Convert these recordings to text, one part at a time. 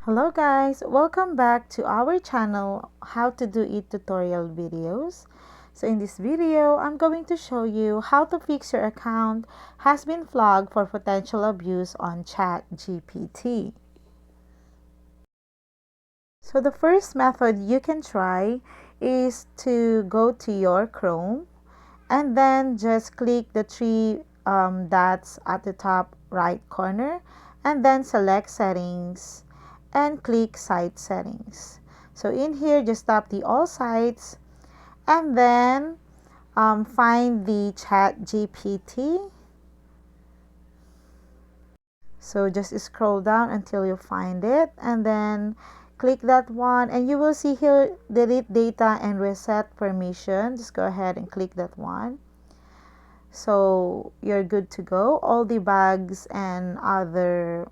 Hello guys, welcome back to our channel how to do it tutorial videos. So in this video, I'm going to show you how to fix your account has been flagged for potential abuse on ChatGPT. So the first method you can try is to go to your Chrome and then just click the three dots at the top right corner and then select settings and click site settings. So in here, just tap the all sites and then find the ChatGPT. So just scroll down until you find it and then click that one, and you will see here delete data and reset permission. Just go ahead and click that one. So you're good to go. All the bugs and other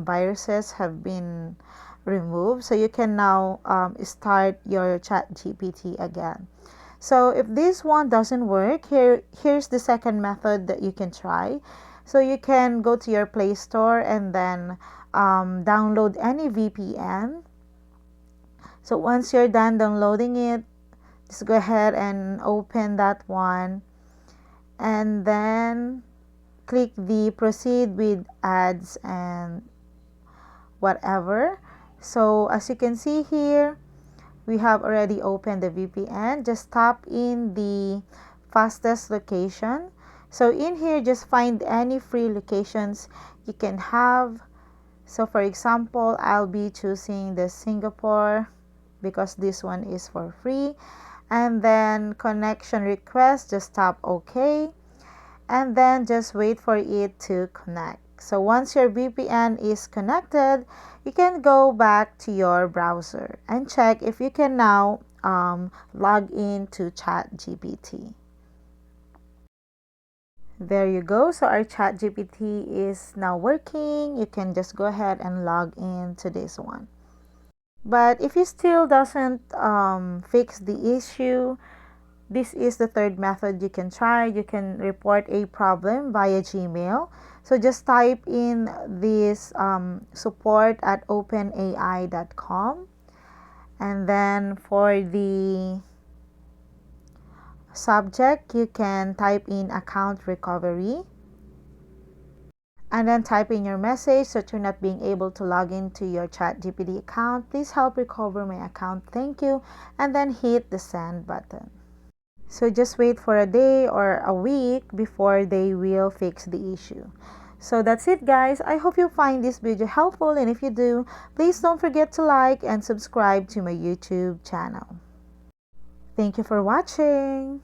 viruses have been removed, so you can now start your ChatGPT again. So if this one doesn't work, here's the second method that you can try. So you can go to your Play Store and then download any VPN. So once you're done downloading it, just go ahead and open that one and then click the proceed with ads and whatever. So as you can see here, we have already opened the VPN. Just tap in the fastest location. So in here, just find any free locations you can have. So for example, I'll be choosing the Singapore because this one is for free. And then connection request, just tap OK. And then just wait for it to connect. So once your VPN is connected, you can go back to your browser and check if you can now log in to ChatGPT. There you go. So our ChatGPT is now working. You can just go ahead and log in to this one. But if it still doesn't fix the issue, this is the third method you can try. You can report a problem via Gmail. So just type in this support at openai.com, and then for the subject, you can type in account recovery, and then type in your message that you're not being able to log into your ChatGPT account. Please help recover my account. Thank you. And then hit the send button. So just wait for a day or a week before they will fix the issue. So that's it guys. I hope you find this video helpful, and if you do, please don't forget to like and subscribe to my YouTube channel. Thank you for watching.